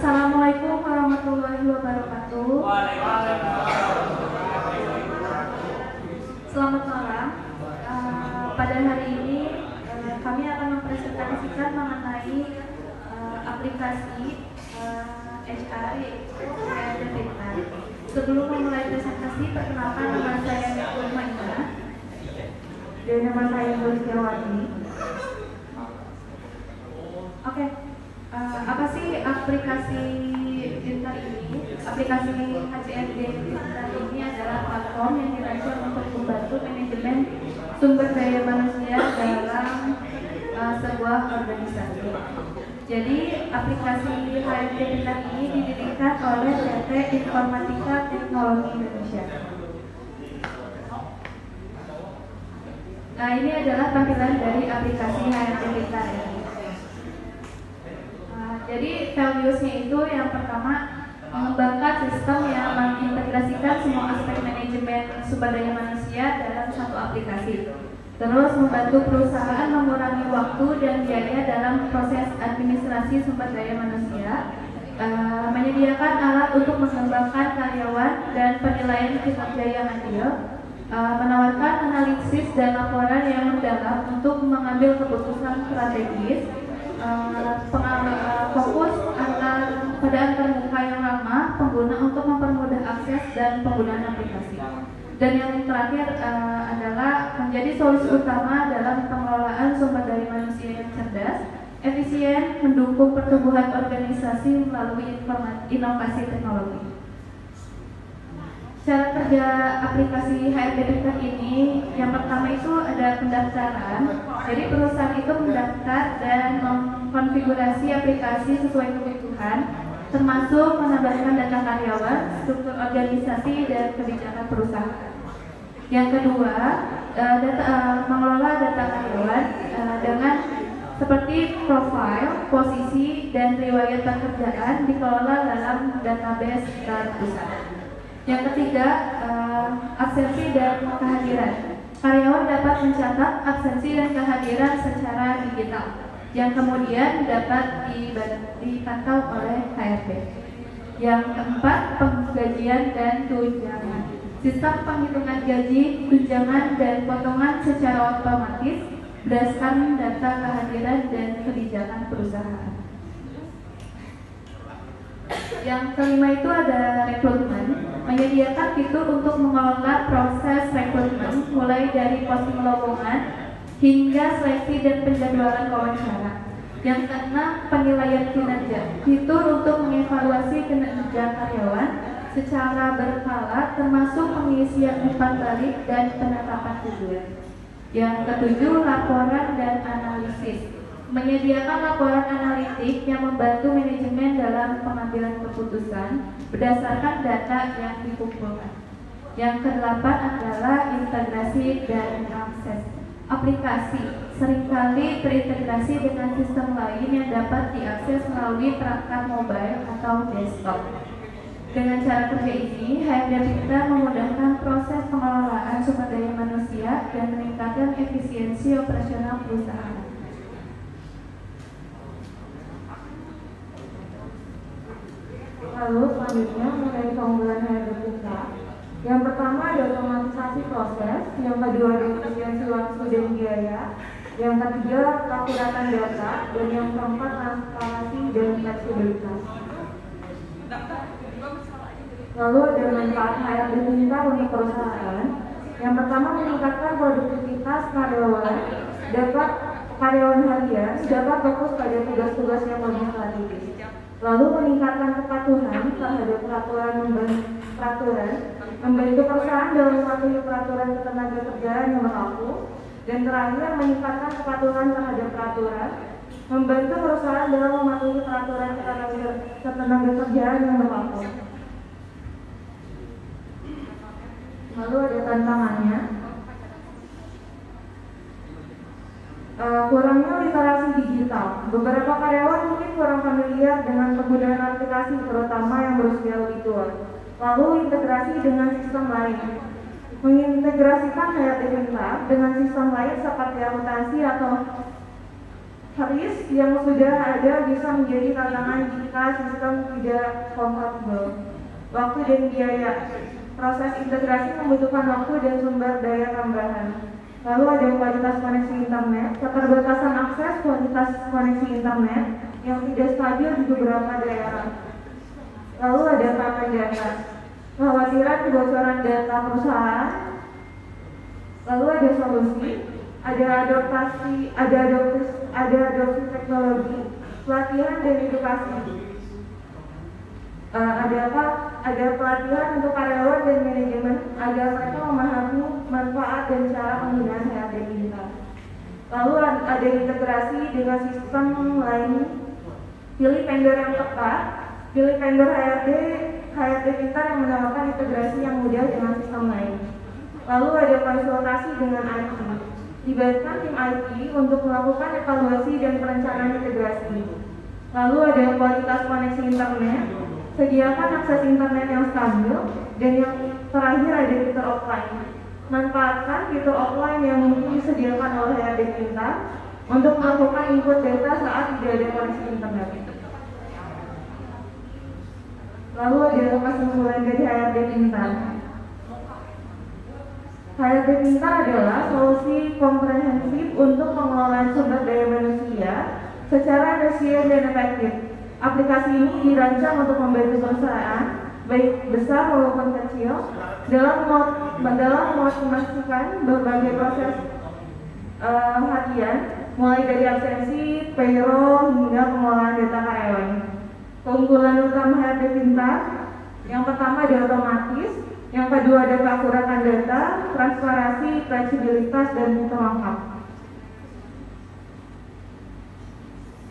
Assalamualaikum warahmatullahi wabarakatuh. Selamat malam. Pada hari ini kami akan mempresentasikan mengenai aplikasi HR dan Pintar. Sebelum memulai presentasi, perkenalkan nama saya Nekul Maina. Dan nama saya Luciawati. Oke. Apa sih aplikasi Pintar ini? Aplikasi HCMD Pintar ini adalah platform yang dirancang untuk membantu manajemen sumber daya manusia dalam sebuah organisasi. Jadi aplikasi HCMD Pintar ini didirikan oleh PT Informatika Teknologi Indonesia. Nah, ini adalah tampilan dari aplikasi HCMD Pintar ini. Jadi values-nya itu yang pertama mengembangkan sistem yang mengintegrasikan semua aspek manajemen sumber daya manusia dalam satu aplikasi. Terus membantu perusahaan mengurangi waktu dan biaya dalam proses administrasi sumber daya manusia. Menyediakan alat untuk mengembangkan karyawan dan penilaian kinerja yang adil. Menawarkan analisis dan laporan yang mendalam untuk mengambil keputusan strategis. Fokus pada antarmuka yang ramah pengguna untuk mempermudah akses dan penggunaan aplikasi. Dan yang terakhir adalah menjadi solusi utama dalam pengelolaan sumber daya manusia yang cerdas, efisien, mendukung pertumbuhan organisasi melalui inovasi teknologi. Cara kerja aplikasi HRD Pintar ini, yang pertama itu ada pendaftaran. Jadi perusahaan itu mendaftar dan mengkonfigurasi aplikasi sesuai kebutuhan, termasuk menambahkan data karyawan, struktur organisasi, dan kebijakan perusahaan. Yang kedua, mengelola data karyawan dengan seperti profil, posisi, dan riwayat pekerjaan dikelola dalam database perusahaan. Yang ketiga, absensi dan kehadiran. Karyawan dapat mencatat absensi dan kehadiran secara digital, yang kemudian dapat dipantau oleh HRD. Yang keempat, penggajian dan tunjangan. Sistem penghitungan gaji, tunjangan, dan potongan secara otomatis berdasarkan data kehadiran dan kebijakan perusahaan. Yang kelima itu ada rekrutmen, menyediakan fitur untuk mengelola proses rekrutmen mulai dari posting lowongan hingga seleksi dan penjadwalan wawancara. Yang keenam, penilaian kinerja, fitur untuk mengevaluasi kinerja karyawan secara berkala termasuk pengisian umpan balik dan penetapan tujuan. Yang ketujuh, laporan dan analisis, menyediakan laporan analitik yang membantu manajemen dalam pengambilan keputusan berdasarkan data yang dikumpulkan. Yang kedelapan adalah integrasi dan akses. Aplikasi seringkali terintegrasi dengan sistem lain yang dapat diakses melalui perangkat mobile atau desktop. Dengan cara kerja ini, HRD Pintar memudahkan proses pengelolaan sumber daya manusia dan meningkatkan efisiensi operasional perusahaan. Lalu selanjutnya mengenai keunggulan HRD Pintar. Yang pertama ada otomatisasi proses, yang kedua ada efisiensi waktu dan biaya, yang ketiga akuratan data, dan yang keempat transparansi dan fleksibilitas. Lalu ada manfaat HRD Pintar untuk perusahaan. Yang pertama meningkatkan produktivitas karyawan, karyawan harian dapat fokus pada tugas-tugas yang lebih strategis. Lalu meningkatkan kepatuhan terhadap membantu perusahaan dalam mematuhi peraturan ketenagakerjaan yang berlaku, dan terakhir meningkatkan kepatuhan terhadap peraturan, membantu perusahaan dalam mematuhi peraturan ketenagakerjaan yang berlaku. Lalu ada tantangannya. Kurangnya literasi digital. Beberapa karyawan mungkin kurang familiar dengan penggunaan aplikasi, terutama yang berusia lebih tua. Lalu integrasi dengan sistem lain. Mengintegrasikan HRD Pintar dengan sistem lain seperti akuntansi atau risk yang sudah ada bisa menjadi tantangan jika sistem tidak kompatibel. Waktu dan biaya. Proses integrasi membutuhkan waktu dan sumber daya tambahan. Lalu ada kualitas koneksi internet, keterbatasan akses kualitas koneksi internet yang tidak stabil di beberapa daerah. Lalu ada keamanan data, kekhawatiran kebocoran data perusahaan. Lalu ada solusi, ada adopsi teknologi, pelatihan dan edukasi. Ada pelatihan untuk karyawan dan manajemen agar mereka memahami manfaat dan cara penggunaan HRD pintar. Lalu ada integrasi dengan sistem lain. Pilih vendor yang tepat. Pilih vendor HRD pintar yang menawarkan integrasi yang mudah dengan sistem lain. Lalu ada konsultasi dengan IT. Libatkan tim IT untuk melakukan evaluasi dan perencanaan integrasi. Lalu ada kualitas koneksi internet. Sediakan akses internet yang stabil, dan yang terakhir ada fitur offline. Manfaatkan fitur offline yang mungkin disediakan oleh HRD pintar untuk melakukan input data saat tidak ada koneksi internet. Lalu ada kesimpulan dari HRD pintar. HRD pintar adalah solusi komprehensif untuk pengelolaan sumber daya manusia secara efisien dan efektif. Aplikasi ini dirancang untuk membantu perusahaan, baik besar maupun kecil, dalam memastikan berbagai proses harian, mulai dari absensi, payroll, hingga pengelolaan data karyawan. Keunggulan utama HRD pintar, yang pertama ada otomatis, yang kedua ada keakuratan data, transparansi, fleksibilitas, dan fitur lengkap.